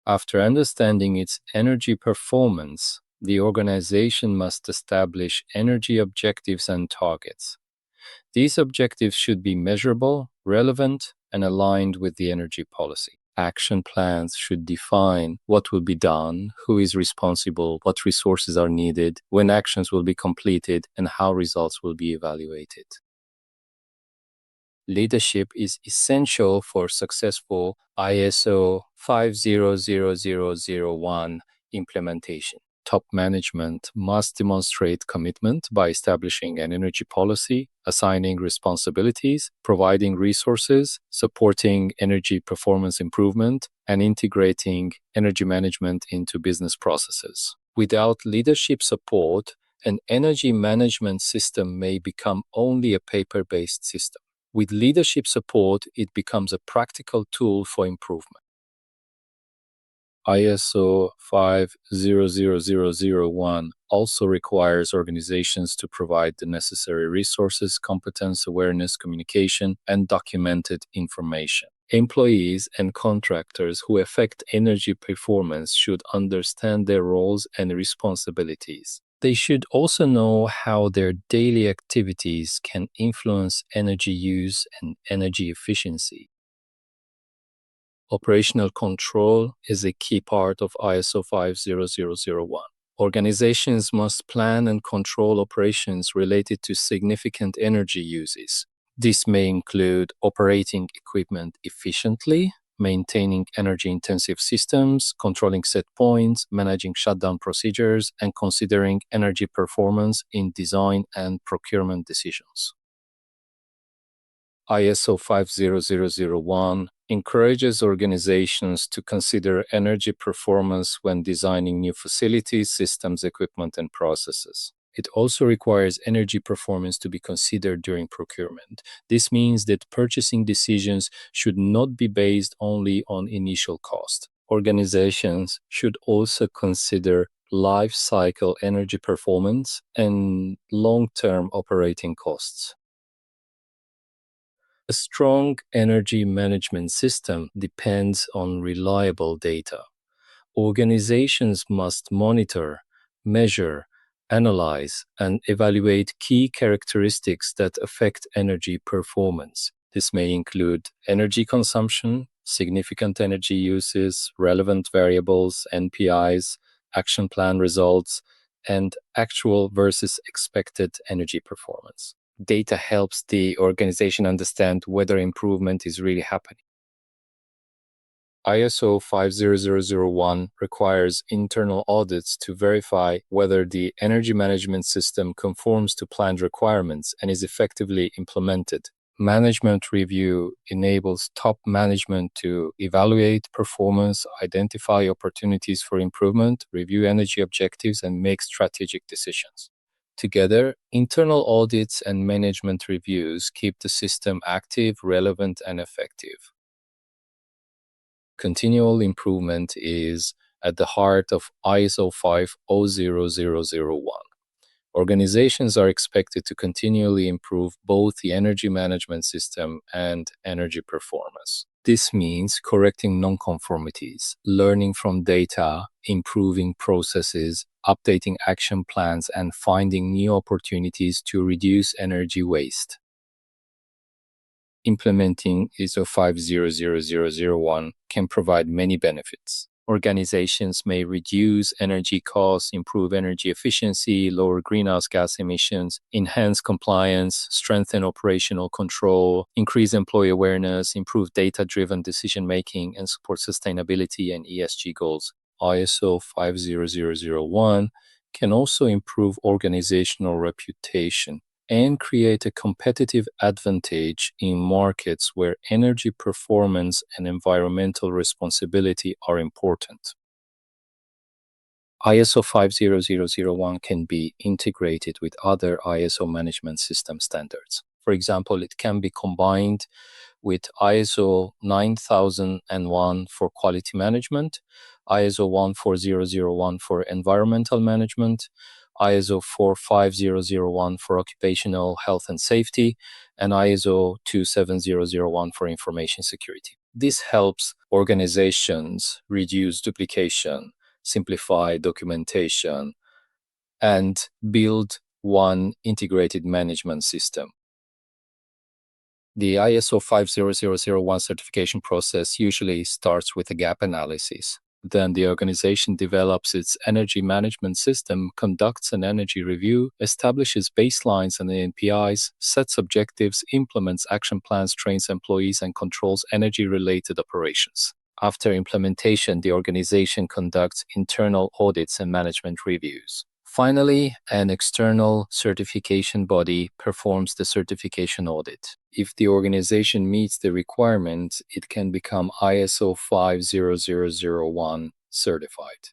After understanding its energy performance, the organization must establish energy objectives and targets. These objectives should be measurable, relevant, and aligned with the energy policy. Action plans should define what will be done, who is responsible, what resources are needed, when actions will be completed, and how results will be evaluated. Leadership is essential for successful ISO 50001 implementation. Top management must demonstrate commitment by establishing an energy policy, assigning responsibilities, providing resources, supporting energy performance improvement, and integrating energy management into business processes. Without leadership support, an energy management system may become only a paper-based system. With leadership support, it becomes a practical tool for improvement. ISO 50001 also requires organizations to provide the necessary resources, competence, awareness, communication, and documented information. Employees and contractors who affect energy performance should understand their roles and responsibilities. They should also know how their daily activities can influence energy use and energy efficiency. Operational control is a key part of ISO 50001. Organizations must plan and control operations related to significant energy uses. This may include operating equipment efficiently, maintaining energy-intensive systems, controlling set points, managing shutdown procedures, and considering energy performance in design and procurement decisions. ISO 50001 encourages organizations to consider energy performance when designing new facilities, systems, equipment, and processes. It also requires energy performance to be considered during procurement. This means that purchasing decisions should not be based only on initial cost. Organizations should also consider life cycle energy performance and long-term operating costs. A strong energy management system depends on reliable data. Organizations must monitor, measure, analyze, and evaluate key characteristics that affect energy performance. This may include energy consumption, significant energy uses, relevant variables, NPIs, action plan results, and actual versus expected energy performance. Data helps the organization understand whether improvement is really happening. ISO 50001 requires internal audits to verify whether the energy management system conforms to planned requirements and is effectively implemented. Management review enables top management to evaluate performance, identify opportunities for improvement, review energy objectives, and make strategic decisions. Together, internal audits and management reviews keep the system active, relevant, and effective. Continual improvement is at the heart of ISO 50001. Organizations are expected to continually improve both the energy management system and energy performance. This means correcting nonconformities, learning from data, improving processes, updating action plans, and finding new opportunities to reduce energy waste. Implementing ISO 50001 can provide many benefits. Organizations may reduce energy costs, improve energy efficiency, lower greenhouse gas emissions, enhance compliance, strengthen operational control, increase employee awareness, improve data-driven decision-making, and support sustainability and ESG goals. ISO 50001 can also improve organizational reputation and create a competitive advantage in markets where energy performance and environmental responsibility are important. ISO 50001 can be integrated with other ISO management system standards. For example, it can be combined with ISO 9001 for quality management, ISO 14001 for environmental management, ISO 45001 for occupational health and safety, and ISO 27001 for information security. This helps organizations reduce duplication, simplify documentation, and build one integrated management system. The ISO 50001 certification process usually starts with a gap analysis. Then the organization develops its energy management system, conducts an energy review, establishes baselines and NPIs, sets objectives, implements action plans, trains employees, and controls energy-related operations. After implementation, the organization conducts internal audits and management reviews. Finally, an external certification body performs the certification audit. If the organization meets the requirements, it can become ISO 50001 certified.